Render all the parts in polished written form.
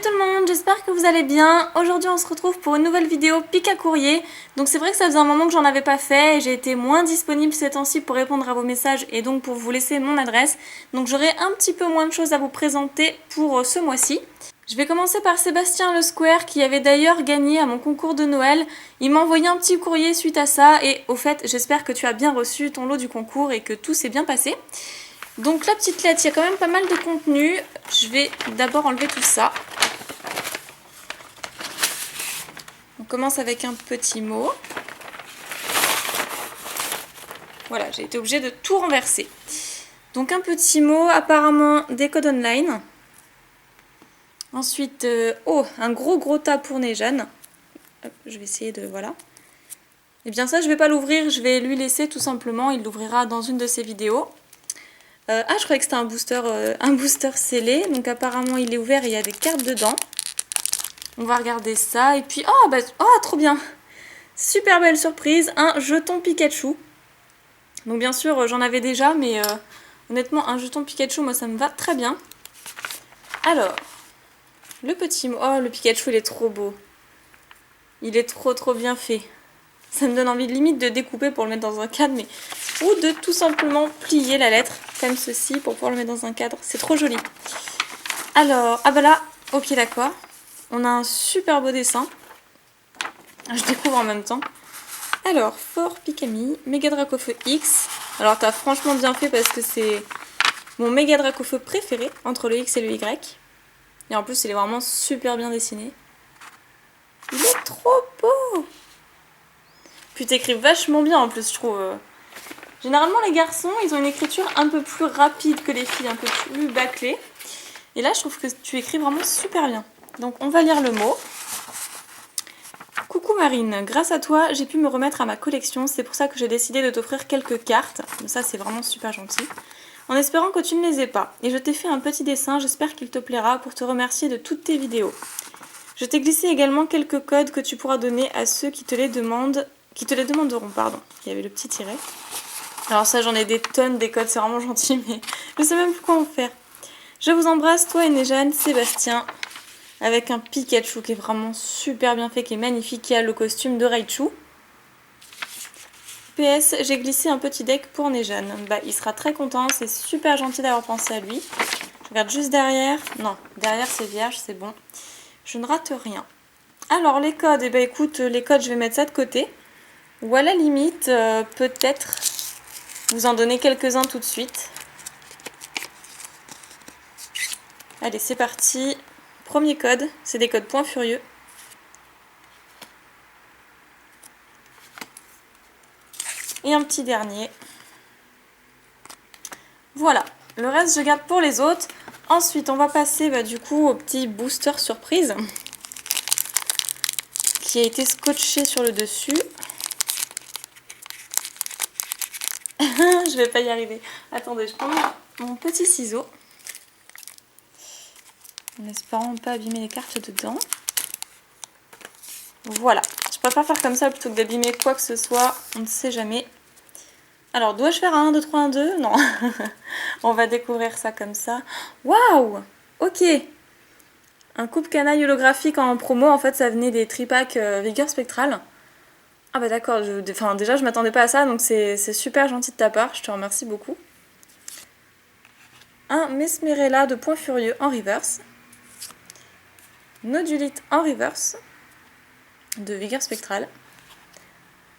tout le monde, j'espère que vous allez bien. Aujourd'hui on se retrouve pour une nouvelle vidéo pic à courrier. Donc c'est vrai que ça faisait un moment que j'en avais pas fait et j'ai été moins disponible ces temps-ci pour répondre à vos messages et donc pour vous laisser mon adresse. Donc j'aurai un petit peu moins de choses à vous présenter pour ce mois-ci. Je vais commencer par Sébastien Le Square qui avait d'ailleurs gagné à mon concours de Noël. Il m'a envoyé un petit courrier suite à ça et au fait j'espère que tu as bien reçu ton lot du concours et que tout s'est bien passé. Donc la petite lettre, il y a quand même pas mal de contenu. Je vais d'abord enlever tout ça. On commence avec un petit mot. Voilà, j'ai été obligée de tout renverser. Donc un petit mot, apparemment des codes online. Ensuite, un gros tas pour Néjane. Hop, je vais essayer de... voilà. Et bien ça, je vais pas l'ouvrir, je vais lui laisser tout simplement. Il l'ouvrira dans une de ses vidéos. Je croyais que c'était un booster scellé. Donc apparemment, il est ouvert et il y a des cartes dedans. On va regarder ça. Et puis, trop bien! Super belle surprise, un jeton Pikachu. Donc bien sûr, j'en avais déjà, mais honnêtement, un jeton Pikachu, moi, ça me va très bien. Alors, le petit mot... Oh, le Pikachu, il est trop beau. Il est trop bien fait. Ça me donne envie limite de découper pour le mettre dans un cadre, mais... ou de tout simplement plier la lettre, comme ceci, pour pouvoir le mettre dans un cadre. C'est trop joli. Alors, ah bah là, ok d'accord. On a un super beau dessin. Je découvre en même temps. Alors, Fort Pikami, Méga Dracofeu X. Alors, t'as franchement bien fait parce que c'est mon Méga Dracofeu préféré entre le X et le Y. Et en plus, il est vraiment super bien dessiné. Il est trop beau! Puis t'écris vachement bien en plus, je trouve. Généralement, les garçons, ils ont une écriture un peu plus rapide que les filles, un peu plus bâclée. Et là, je trouve que tu écris vraiment super bien. Donc, on va lire le mot. Coucou Marine, grâce à toi, j'ai pu me remettre à ma collection. C'est pour ça que j'ai décidé de t'offrir quelques cartes. Ça, c'est vraiment super gentil. En espérant que tu ne les aies pas. Et je t'ai fait un petit dessin, j'espère qu'il te plaira pour te remercier de toutes tes vidéos. Je t'ai glissé également quelques codes que tu pourras donner à ceux qui te les demanderont, pardon. Il y avait le petit tiret. Alors ça, j'en ai des tonnes des codes, c'est vraiment gentil, mais je sais même plus quoi en faire. Je vous embrasse, toi et Néjane, Sébastien, avec un Pikachu qui est vraiment super bien fait, qui est magnifique, qui a le costume de Raichu. PS, j'ai glissé un petit deck pour Néjane. Bah, il sera très content, c'est super gentil d'avoir pensé à lui. Je regarde juste derrière. Non, derrière c'est vierge, c'est bon. Je ne rate rien. Alors les codes, eh ben écoute, les codes je vais mettre ça de côté. Ou à la limite, peut-être vous en donner quelques-uns tout de suite. Allez, c'est parti. Premier code, c'est des codes Point Furieux. Et un petit dernier. Voilà, le reste je garde pour les autres. Ensuite, on va passer du coup au petit booster surprise qui a été scotché sur le dessus. Je vais pas y arriver. Attendez, je prends mon petit ciseau. En espérant ne pas abîmer les cartes dedans. Voilà, je préfère faire comme ça plutôt que d'abîmer quoi que ce soit. On ne sait jamais. Alors, dois-je faire un 1, 2, 3, 1, 2 ? Non. On va découvrir ça comme ça. Waouh! Ok. Un coupe canaille holographique en promo. En fait, ça venait des tripacks Vigueur Spectrale. Ah bah d'accord. Déjà, je m'attendais pas à ça. Donc, c'est super gentil de ta part. Je te remercie beaucoup. Un Mesmerella de Point Furieux en reverse. Nodulite en reverse. De Vigueur Spectrale.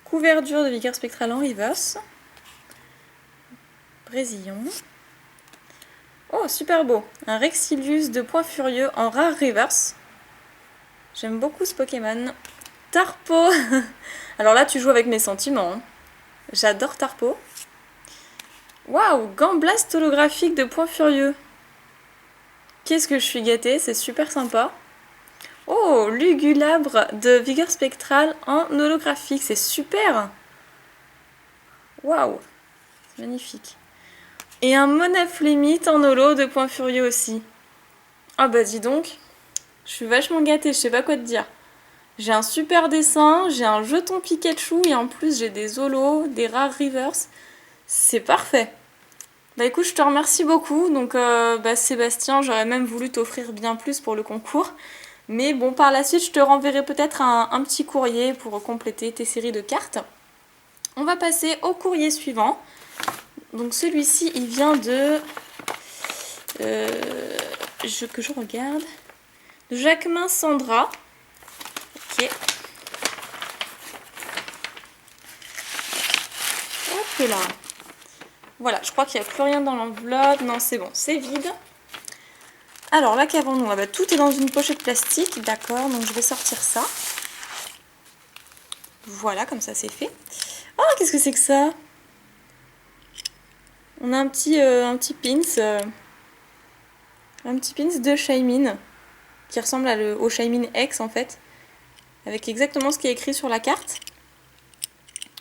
Couverture de Vigueur Spectrale en reverse. Brésillon. Oh, super beau. Un Rexilius de Point Furieux en rare reverse. J'aime beaucoup ce Pokémon. Tarpo. Alors là, tu joues avec mes sentiments. Hein. J'adore Tarpo. Waouh, Gamblast holographique de Point Furieux. Qu'est-ce que je suis gâtée, c'est super sympa. Oh, Lugulabre de Vigueur Spectrale en holographique, c'est super. Waouh, c'est magnifique. Et un Monef Limite en holo de Point Furieux aussi. Ah bah dis donc, je suis vachement gâtée, je sais pas quoi te dire. J'ai un super dessin, j'ai un jeton Pikachu et en plus j'ai des holos, des rares reverse. C'est parfait. Bah écoute, je te remercie beaucoup. Donc Sébastien, j'aurais même voulu t'offrir bien plus pour le concours. Mais bon, par la suite, je te renverrai peut-être un petit courrier pour compléter tes séries de cartes. On va passer au courrier suivant. Donc celui-ci, il vient de... que je regarde. De Jacquemin Sandra. Ok. Hop là. Voilà, je crois qu'il n'y a plus rien dans l'enveloppe. Non, c'est bon, c'est vide. Alors là, qu'avons-nous? Ah bah, tout est dans une pochette plastique. D'accord, donc je vais sortir ça. Voilà, comme ça c'est fait. Oh, qu'est-ce que c'est que ça? On a un petit pins. Un petit pins de Shaymin. Qui ressemble au Shaymin X en fait. Avec exactement ce qui est écrit sur la carte.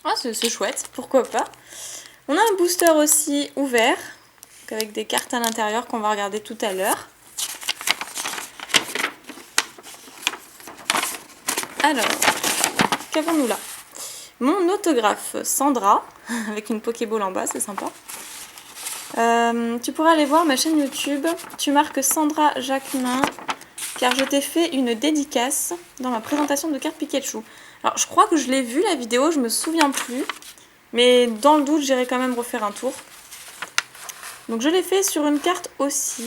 Ah, c'est chouette, pourquoi pas. On a un booster aussi ouvert. Avec des cartes à l'intérieur qu'on va regarder tout à l'heure. Alors, qu'avons-nous là? Mon autographe Sandra, avec une Pokéball en bas, c'est sympa. Tu pourras aller voir ma chaîne YouTube. Tu marques Sandra Jacquemin, car je t'ai fait une dédicace dans ma présentation de carte Pikachu. Alors, je crois que je l'ai vu la vidéo, je me souviens plus. Mais dans le doute, j'irai quand même refaire un tour. Donc, je l'ai fait sur une carte aussi.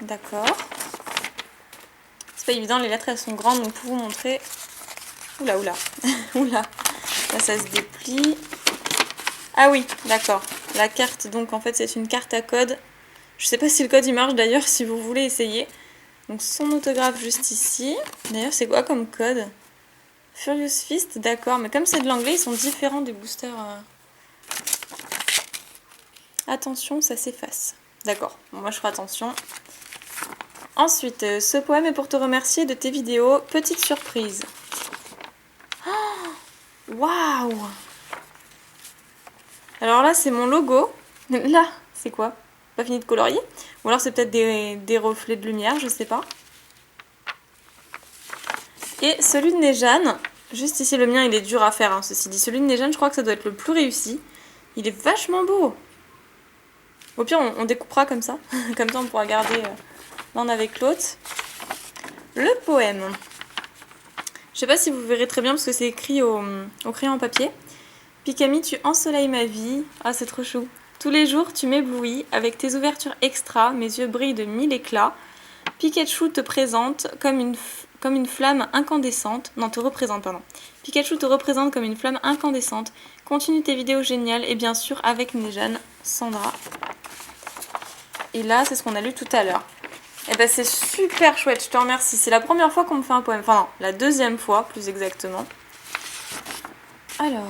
D'accord. C'est pas évident, les lettres elles sont grandes, donc pour vous montrer. Oula, oula. Oula. Là, ça se déplie. Ah oui, d'accord. La carte, donc en fait, c'est une carte à code. Je sais pas si le code il marche d'ailleurs, si vous voulez essayer. Donc son autographe juste ici. D'ailleurs, c'est quoi comme code? Furious Fist, d'accord. Mais comme c'est de l'anglais, ils sont différents des boosters. Attention, ça s'efface. D'accord, bon, moi je ferai attention. Ensuite, ce poème est pour te remercier de tes vidéos. Petite surprise. Waouh! Alors là, c'est mon logo. Là, c'est quoi? Pas fini de colorier? Ou alors c'est peut-être des reflets de lumière, je sais pas. Et celui de Nejane, juste ici, le mien, il est dur à faire, hein, ceci dit. Celui de Nejane, je crois que ça doit être le plus réussi. Il est vachement beau. Au pire, on découpera comme ça. Comme ça, on pourra garder l'un avec l'autre. Le poème. Je sais pas si vous verrez très bien parce que c'est écrit au crayon en papier. Pikami, tu ensoleilles ma vie. Ah, c'est trop chou. Tous les jours, tu m'éblouis. Avec tes ouvertures extra, mes yeux brillent de 1000 éclats. Pikachu te présente comme une flamme incandescente. Non, te représente, pardon. Pikachu te représente comme une flamme incandescente. Continue tes vidéos géniales et bien sûr avec Nejane, Sandra. Et là, c'est ce qu'on a lu tout à l'heure. Et ben c'est super chouette, je te remercie. C'est la première fois qu'on me fait un poème. Enfin non, la deuxième fois, plus exactement. Alors...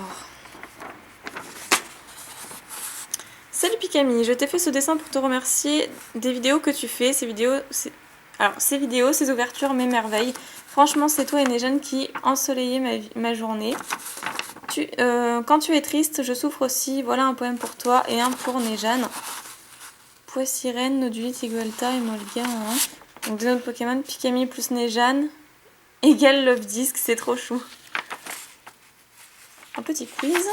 Salut Pikami, je t'ai fait ce dessin pour te remercier des vidéos que tu fais. Ces vidéos, ces ouvertures m'émerveillent. Franchement, c'est toi et Nejane qui ensoleillez ma journée. Quand tu es triste, je souffre aussi. Voilà un poème pour toi et un pour Nejane. Poissirène, Noduli, Tigolta et Molga. Hein. Donc deux autres Pokémon, Pikami plus Nejane égale Love Disc, c'est trop chou. Un petit quiz.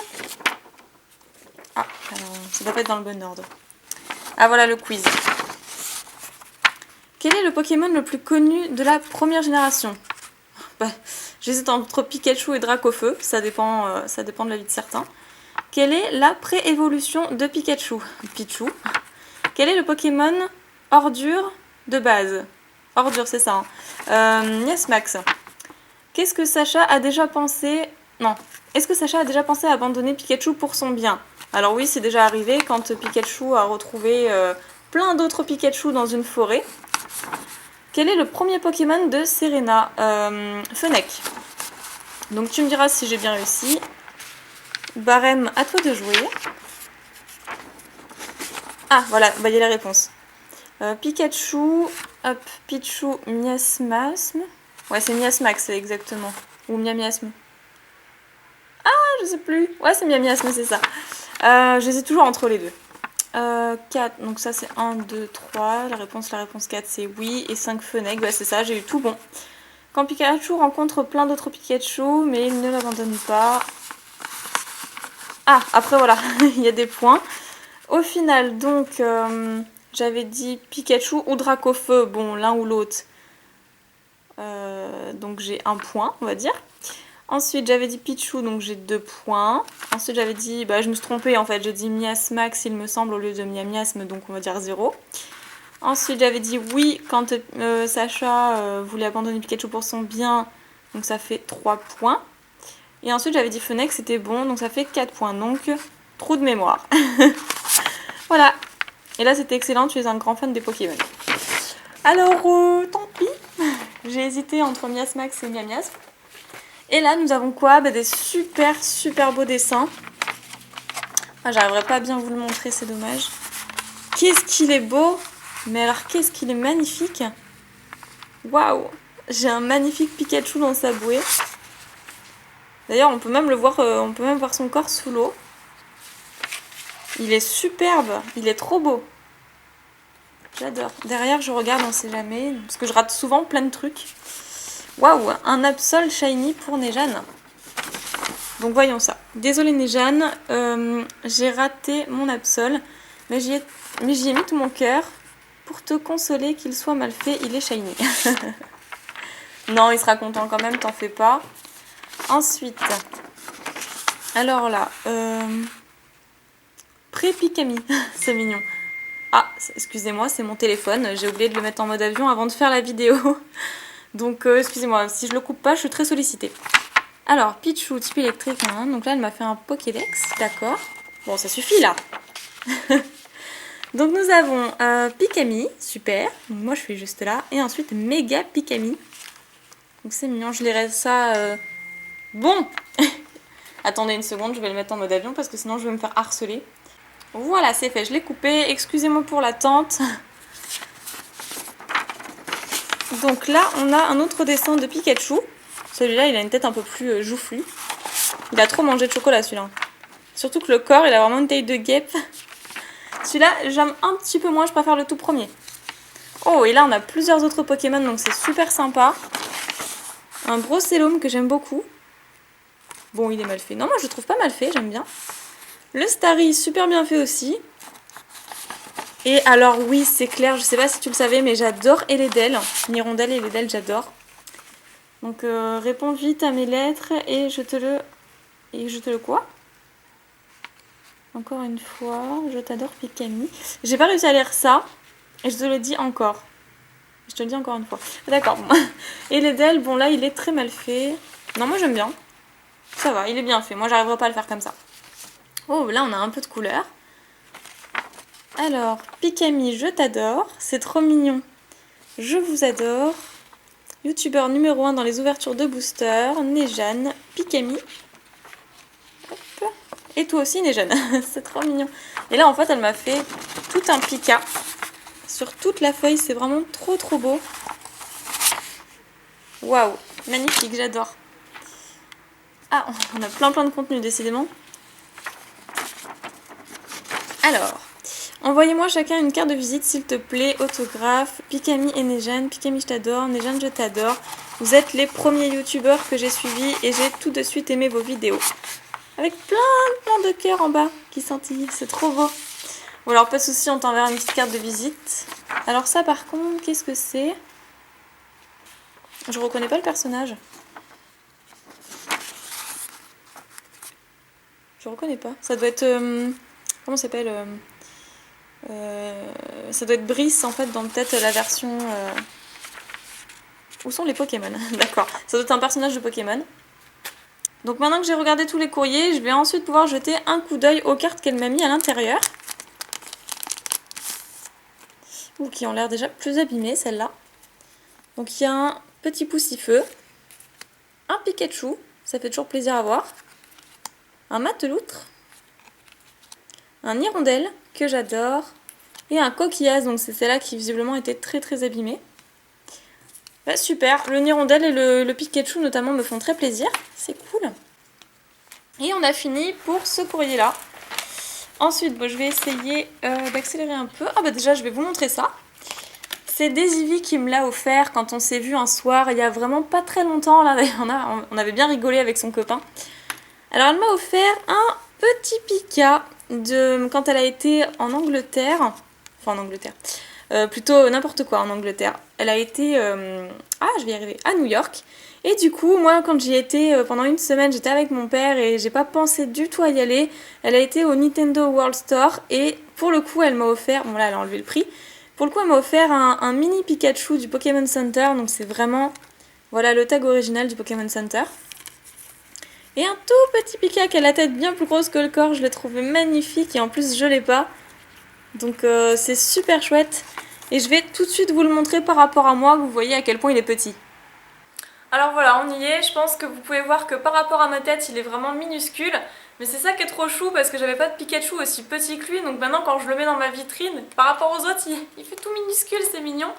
Ah, alors, ça doit pas être dans le bon ordre. Ah, voilà le quiz. Quel est le Pokémon le plus connu de la première génération? Bah, j'hésite entre Pikachu et Dracofeu, ça dépend de l'avis de certains. Quelle est la pré-évolution de Pikachu? Pichu. Quel est le Pokémon ordure de base? Ordure, c'est ça. Yes, Max. Qu'est-ce que Sacha a déjà pensé... Non. Est-ce que Sacha a déjà pensé à abandonner Pikachu pour son bien? Alors oui, c'est déjà arrivé quand Pikachu a retrouvé plein d'autres Pikachu dans une forêt. Quel est le premier Pokémon de Serena? Fennec. Donc tu me diras si j'ai bien réussi. Barème, à toi de jouer. Ah, voilà, bah, il y a la réponse. Pikachu, hop, Pichu, Miasmasme. Ouais, c'est Miasmax, exactement. Ou Miasme. Ah, je sais plus. Ouais, c'est Miasme, c'est ça. J'hésite toujours entre les deux. 4, donc ça c'est 1, 2, 3. La réponse 4 c'est oui. Et 5 Fennec, bah c'est ça, j'ai eu tout bon. Quand Pikachu rencontre plein d'autres Pikachu, mais il ne l'abandonne pas. Ah, après voilà, il y a des points. Au final, donc, j'avais dit Pikachu ou Dracofeu, bon, l'un ou l'autre. Donc j'ai 1 point, on va dire. Ensuite, j'avais dit Pichu, donc j'ai 2 points. Ensuite, j'avais dit, bah je me suis trompée en fait, j'ai dit Miasmax, il me semble, au lieu de Miasme, donc on va dire 0. Ensuite, j'avais dit oui quand Sacha voulait abandonner Pikachu pour son bien, donc ça fait 3 points. Et ensuite, j'avais dit Fenech, c'était bon, donc ça fait 4 points. Donc, trou de mémoire. Voilà. Et là, c'était excellent, tu es un grand fan des Pokémon. Alors, tant pis. J'ai hésité entre Miasmax et Miasme. Et là, nous avons quoi? Bah, des super beaux dessins. Ah, j'arriverai pas à bien vous le montrer, c'est dommage. Qu'est-ce qu'il est beau! Mais alors, qu'est-ce qu'il est magnifique! Waouh! J'ai un magnifique Pikachu dans sa bouée. D'ailleurs, on peut même le voir, on peut même voir son corps sous l'eau. Il est superbe, il est trop beau. J'adore. Derrière, je regarde, on sait jamais, parce que je rate souvent plein de trucs. Waouh, un Absol Shiny pour Nejane. Donc voyons ça. Désolée Nejane, j'ai raté mon Absol, mais j'y ai mis tout mon cœur pour te consoler qu'il soit mal fait, il est shiny. Non, il sera content quand même, t'en fais pas. Ensuite, alors là, Pré-Pikami, c'est mignon. Ah, excusez-moi, c'est mon téléphone, j'ai oublié de le mettre en mode avion avant de faire la vidéo. Donc excusez-moi, si je le coupe pas, je suis très sollicitée. Alors, Pichu, type électrique, hein, donc là elle m'a fait un Pokédex, d'accord. Bon, ça suffit là. Donc nous avons Pikami, super, donc moi je suis juste là. Et ensuite Méga Pikami. Donc c'est mignon, je lirai ça... Bon. Attendez une seconde, je vais le mettre en mode avion parce que sinon je vais me faire harceler. Voilà, c'est fait, je l'ai coupé, excusez-moi pour l'attente. Donc là, on a un autre dessin de Pikachu. Celui-là, il a une tête un peu plus joufflue. Il a trop mangé de chocolat, celui-là. Surtout que le corps, il a vraiment une taille de guêpe. Celui-là, j'aime un petit peu moins, je préfère le tout premier. Oh, et là, on a plusieurs autres Pokémon, donc c'est super sympa. Un Brossélome que j'aime beaucoup. Bon, il est mal fait. Non, moi, je le trouve pas mal fait, j'aime bien. Le Starry, super bien fait aussi. Et alors, oui, c'est clair, je sais pas si tu le savais, mais j'adore Eledel. Nirondelle et Eledel, j'adore. Donc, réponds vite à mes lettres et je te le... Et je te le quoi? Encore une fois, je t'adore Pikami. J'ai pas réussi à lire ça, et je te le dis encore. Je te le dis encore une fois. D'accord. Et Eledel, bon là, il est très mal fait. Non, moi j'aime bien. Ça va, il est bien fait. Moi, j'arriverai pas à le faire comme ça. Oh, là, on a un peu de couleur. Alors, Pikami, je t'adore. C'est trop mignon. Je vous adore. Youtubeur numéro 1 dans les ouvertures de booster. Nejane, Pikami. Hop. Et toi aussi, Nejane. C'est trop mignon. Et là, en fait, elle m'a fait tout un Pika. Sur toute la feuille, c'est vraiment trop beau. Waouh, magnifique, j'adore. Ah, on a plein de contenu, décidément. Alors, envoyez-moi chacun une carte de visite, s'il te plaît, autographe. Pikami et Nejane. Pikami, je t'adore. Nejane, je t'adore. Vous êtes les premiers youtubeurs que j'ai suivis et j'ai tout de suite aimé vos vidéos. Avec plein de cœurs en bas qui scintillent. C'est trop beau. Bon, alors, pas de souci, on t'enverra une petite carte de visite. Alors ça, par contre, qu'est-ce que c'est? Je reconnais pas le personnage. Je reconnais pas. Ça doit être... comment ça s'appelle ça doit être Brice, en fait, dans peut-être la version... Où sont les Pokémon? D'accord. Ça doit être un personnage de Pokémon. Donc maintenant que j'ai regardé tous les courriers, je vais ensuite pouvoir jeter un coup d'œil aux cartes qu'elle m'a mis à l'intérieur. Ou qui ont l'air déjà plus abîmées, celles-là. Donc il y a un petit Poussifeu, un Pikachu, ça fait toujours plaisir à voir, un Mateloutre, un Hirondelle, que j'adore, et un Coquillage, donc c'est celle-là qui visiblement était très abîmée. Bah, super, le Hirondelle et le Pikachu notamment me font très plaisir, c'est cool. Et on a fini pour ce courrier-là. Ensuite, bon, je vais essayer d'accélérer un peu. Ah bah déjà, je vais vous montrer ça. C'est Daisy qui me l'a offert quand on s'est vu un soir, il y a vraiment pas très longtemps. Là, on avait bien rigolé avec son copain. Alors, elle m'a offert un petit Pika de quand elle a été en Angleterre. Enfin en Angleterre. Plutôt n'importe quoi en Angleterre. Elle a été je vais y arriver, à New York. Et du coup, moi, quand j'y étais pendant une semaine, j'étais avec mon père et j'ai pas pensé du tout à y aller. Elle a été au Nintendo World Store et pour le coup, elle m'a offert, bon là, elle a enlevé le prix. Pour le coup, elle m'a offert un mini Pikachu du Pokémon Center. Donc c'est vraiment, voilà, le tag original du Pokémon Center. Et un tout petit Pika qui a la tête bien plus grosse que le corps. Je l'ai trouvé magnifique et en plus, je l'ai pas. Donc c'est super chouette. Et je vais tout de suite vous le montrer par rapport à moi, que vous voyez à quel point il est petit. Alors voilà, on y est. Je pense que vous pouvez voir que par rapport à ma tête, il est vraiment minuscule. Mais c'est ça qui est trop chou parce que j'avais pas de Pikachu aussi petit que lui. Donc maintenant, quand je le mets dans ma vitrine, par rapport aux autres, il fait tout minuscule, c'est mignon.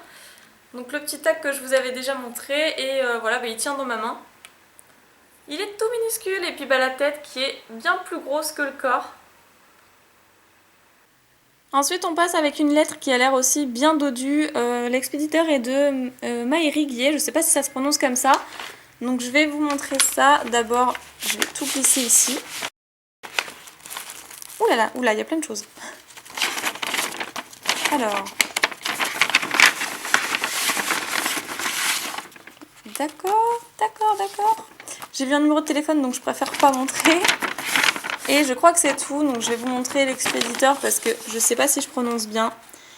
Donc le petit tag que je vous avais déjà montré. Et voilà, il tient dans ma main. Il est tout minuscule. Et puis la tête qui est bien plus grosse que le corps. Ensuite, on passe avec une lettre qui a l'air aussi bien dodue. L'expéditeur est de Maëri Guillet, je ne sais pas si ça se prononce comme ça. Donc je vais vous montrer ça. D'abord, je vais tout glisser ici. Ouh là là, il y a plein de choses. Alors. D'accord. J'ai vu un numéro de téléphone, donc je préfère pas montrer. Et je crois que c'est tout, donc je vais vous montrer l'expéditeur parce que je sais pas si je prononce bien.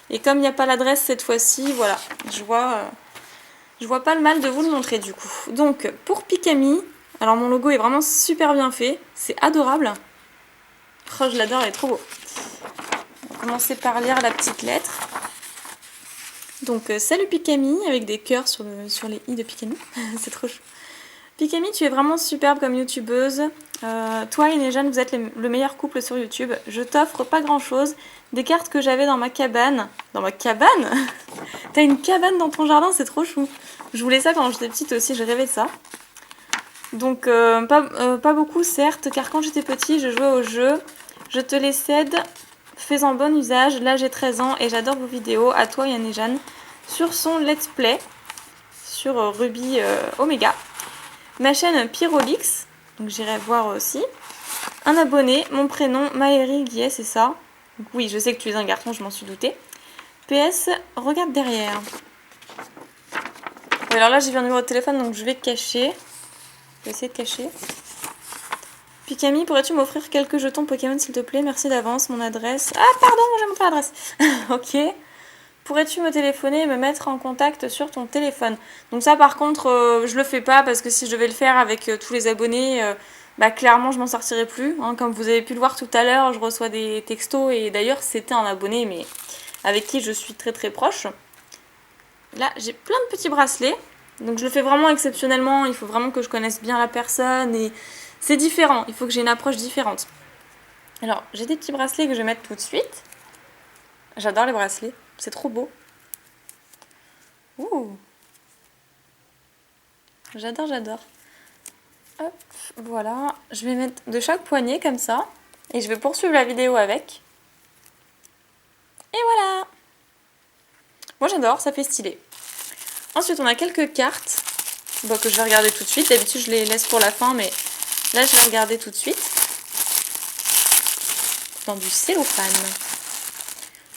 Et comme il n'y a pas l'adresse cette fois-ci, voilà, je vois pas le mal de vous le montrer du coup. Donc pour Pikami, alors mon logo est vraiment super bien fait, c'est adorable. Oh, je l'adore, il est trop beau. On va commencer par lire la petite lettre. Donc salut Pikami, avec des cœurs sur les i de Pikami, c'est trop chou. Pikami, tu es vraiment superbe comme youtubeuse. Toi et Nejane, vous êtes le meilleur couple sur YouTube. Je t'offre pas grand chose. Des cartes que j'avais dans ma cabane. Dans ma cabane? T'as une cabane dans ton jardin, c'est trop chou. Je voulais ça quand j'étais petite aussi, je rêvais de ça. Donc pas beaucoup certes, car quand j'étais petite, je jouais au jeu. Je te les cède, fais-en bon usage. Là j'ai 13 ans et j'adore vos vidéos. À toi et à Nejane. Sur son let's play. Sur Ruby Omega. Ma chaîne Pyrolix, donc j'irai voir aussi. Un abonné, mon prénom Maëri Guillet, c'est ça. Donc oui, je sais que tu es un garçon, je m'en suis doutée. PS, regarde derrière. Oui, alors là j'ai vu un numéro de téléphone, donc je vais cacher. Je vais essayer de cacher. Pikami, pourrais-tu m'offrir quelques jetons Pokémon s'il te plaît? Merci d'avance, mon adresse. Ah pardon, j'ai montré l'adresse. Ok. Pourrais-tu me téléphoner et me mettre en contact sur ton téléphone? Donc ça par contre je le fais pas parce que si je devais le faire avec tous les abonnés, clairement je m'en sortirais plus. Hein. Comme vous avez pu le voir tout à l'heure, je reçois des textos et d'ailleurs c'était un abonné mais avec qui je suis très très proche. Là j'ai plein de petits bracelets, donc je le fais vraiment exceptionnellement, il faut vraiment que je connaisse bien la personne et c'est différent, il faut que j'ai une approche différente. Alors j'ai des petits bracelets que je vais mettre tout de suite. J'adore les bracelets. C'est trop beau. Ouh. J'adore. Hop, voilà. Je vais mettre de chaque poignet comme ça. Et je vais poursuivre la vidéo avec. Et voilà. Moi j'adore, ça fait stylé. Ensuite on a quelques cartes que je vais regarder tout de suite. D'habitude je les laisse pour la fin, mais là je vais regarder tout de suite. Dans du cellophane.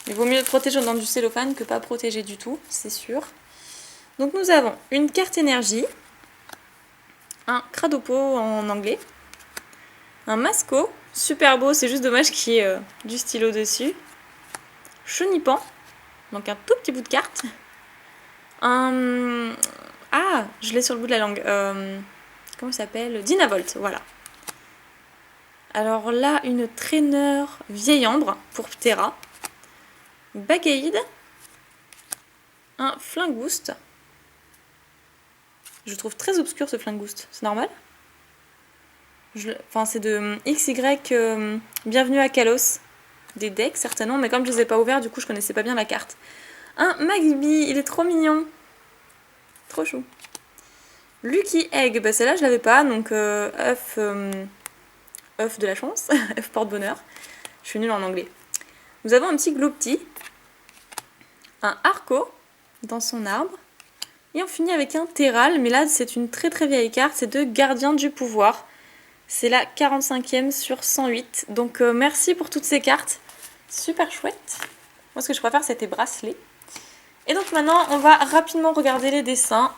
Il vaut mieux protéger dans du cellophane que pas protéger du tout, c'est sûr. Donc nous avons une carte énergie, un Cradopo en anglais, un Masco, super beau, c'est juste dommage qu'il y ait du stylo dessus, Chenipan, donc un tout petit bout de carte, je l'ai sur le bout de la langue, comment ça s'appelle? Dynavolt, voilà. Alors là, une Trainer vieille ambre pour Ptera, Bagaïde, un Flingouste. Je trouve très obscur ce Flingouste, c'est normal? Enfin, c'est de XY Bienvenue à Kalos. Des decks certainement, mais comme je les ai pas ouverts, du coup je connaissais pas bien la carte. Un Magby, il est trop mignon. Trop chou. Lucky Egg, celle-là je l'avais pas, donc œuf de la chance, œuf porte-bonheur. Je suis nulle en anglais. Nous avons un petit Gloupti, un Arco dans son arbre, et on finit avec un Terral, mais là c'est une très très vieille carte, c'est de Gardien du pouvoir. C'est la 45e sur 108. Donc merci pour toutes ces cartes. Super chouette. Moi ce que je préfère c'est tes bracelets. Et donc maintenant on va rapidement regarder les dessins.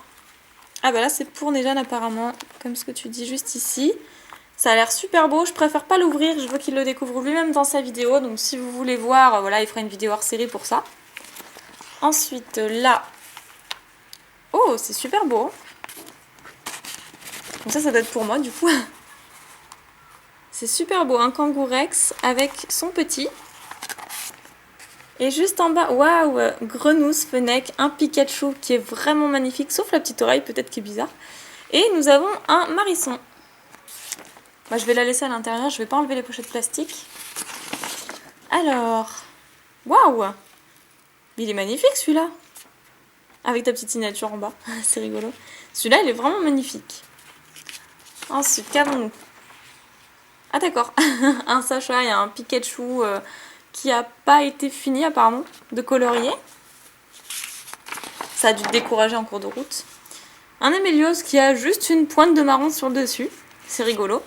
Ah bah là c'est pour Nejane apparemment, comme ce que tu dis juste ici. Ça a l'air super beau, je préfère pas l'ouvrir, je veux qu'il le découvre lui-même dans sa vidéo. Donc si vous voulez voir, voilà, il fera une vidéo hors série pour ça. Ensuite là, oh c'est super beau. Donc ça doit être pour moi du coup. C'est super beau, un kangourex avec son petit. Et juste en bas, waouh, Grenousse, Fennec, un Pikachu qui est vraiment magnifique, sauf la petite oreille peut-être qui est bizarre. Et nous avons un Marisson. Bah, je vais la laisser à l'intérieur, je vais pas enlever les pochettes plastiques. Alors, waouh, il est magnifique celui-là. Avec ta petite signature en bas, c'est rigolo. Celui-là, il est vraiment magnifique. Ensuite, qu'avons-nous? Ah d'accord, un Sacha et un Pikachu qui a pas été fini apparemment de colorier. Ça a dû te décourager en cours de route. Un Emelios qui a juste une pointe de marron sur le dessus. C'est rigolo.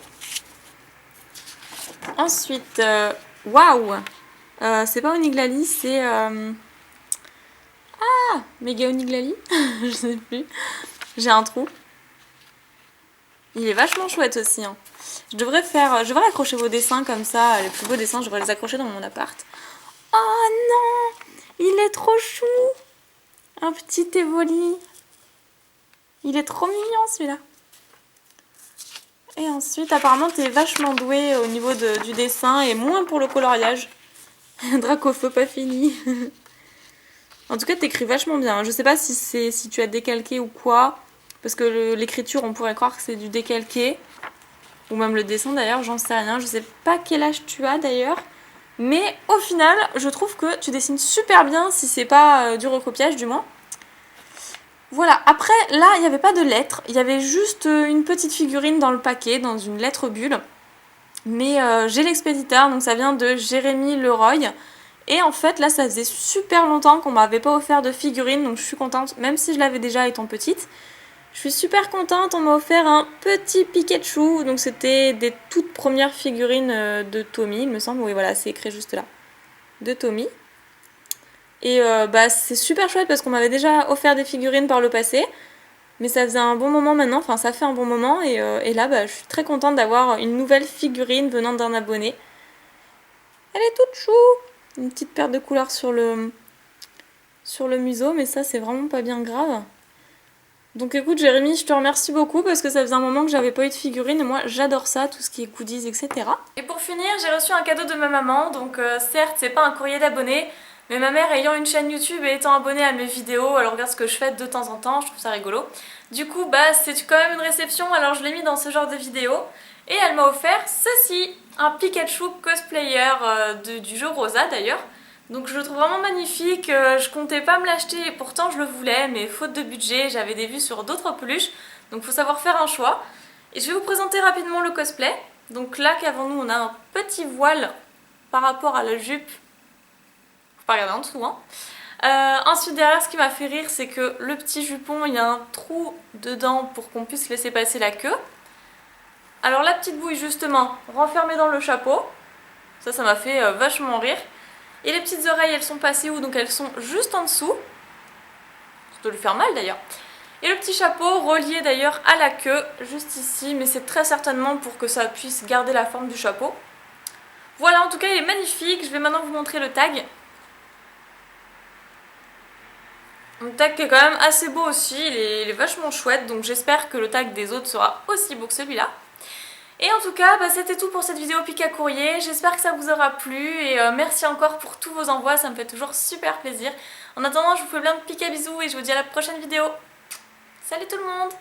Ensuite, waouh, c'est pas Oniglali, c'est... Ah, Méga Oniglali. Je sais plus. J'ai un trou. Il est vachement chouette aussi. Hein. Je devrais accrocher vos dessins comme ça. Les plus beaux dessins, je devrais les accrocher dans mon appart. Oh non, il est trop chou. Un petit Evoli. Il est trop mignon celui-là. Et ensuite, apparemment, t'es vachement doué au niveau du dessin et moins pour le coloriage. Dracofeu pas fini. En tout cas, t'écris vachement bien. Je sais pas si tu as décalqué ou quoi. Parce que l'écriture, on pourrait croire que c'est du décalqué. Ou même le dessin d'ailleurs, j'en sais rien. Je sais pas quel âge tu as d'ailleurs. Mais au final, je trouve que tu dessines super bien, si c'est pas du recopiage du moins. Voilà, après là, il n'y avait pas de lettres. Il y avait juste une petite figurine dans le paquet, dans une lettre bulle. Mais j'ai l'expéditeur, donc ça vient de Jérémy Leroy. Et en fait, là, ça faisait super longtemps qu'on m'avait pas offert de figurine, donc je suis contente, même si je l'avais déjà étant petite. Je suis super contente, on m'a offert un petit Pikachu, donc c'était des toutes premières figurines de Tommy, il me semble. Oui, voilà, c'est écrit juste là, de Tommy. Et bah, c'est super chouette parce qu'on m'avait déjà offert des figurines par le passé. Mais ça faisait un bon moment maintenant, enfin ça fait un bon moment. Et là, bah, je suis très contente d'avoir une nouvelle figurine venant d'un abonné. Elle est toute chou. Une petite paire de couleurs sur le museau, mais ça c'est vraiment pas bien grave. Donc écoute Jérémy, je te remercie beaucoup parce que ça faisait un moment que j'avais pas eu de figurine et moi j'adore ça, tout ce qui est goodies, etc. Et pour finir, j'ai reçu un cadeau de ma maman, donc certes c'est pas un courrier d'abonné, mais ma mère ayant une chaîne YouTube et étant abonnée à mes vidéos, elle regarde ce que je fais de temps en temps, je trouve ça rigolo. Du coup bah c'est quand même une réception, alors je l'ai mis dans ce genre de vidéo. Et elle m'a offert ceci, un Pikachu cosplayer du jeu Rosa d'ailleurs. Donc je le trouve vraiment magnifique, je comptais pas me l'acheter et pourtant je le voulais, mais faute de budget, j'avais des vues sur d'autres peluches, donc faut savoir faire un choix. Et je vais vous présenter rapidement le cosplay. Donc là qu'avons-nous, on a un petit voile par rapport à la jupe, faut pas regarder en dessous hein. Ensuite derrière, ce qui m'a fait rire, c'est que le petit jupon, il y a un trou dedans pour qu'on puisse laisser passer la queue. Alors la petite bouille justement, renfermée dans le chapeau, ça m'a fait vachement rire. Et les petites oreilles, elles sont passées où? Donc elles sont juste en dessous. Ça doit lui faire mal d'ailleurs. Et le petit chapeau relié d'ailleurs à la queue, juste ici, mais c'est très certainement pour que ça puisse garder la forme du chapeau. Voilà, en tout cas il est magnifique, je vais maintenant vous montrer le tag. Le tag qui est quand même assez beau aussi, il est vachement chouette, donc j'espère que le tag des autres sera aussi beau que celui-là. Et en tout cas, bah, c'était tout pour cette vidéo pic à courrier, j'espère que ça vous aura plu et merci encore pour tous vos envois, ça me fait toujours super plaisir. En attendant, je vous fais plein de pics à bisous et je vous dis à la prochaine vidéo. Salut tout le monde!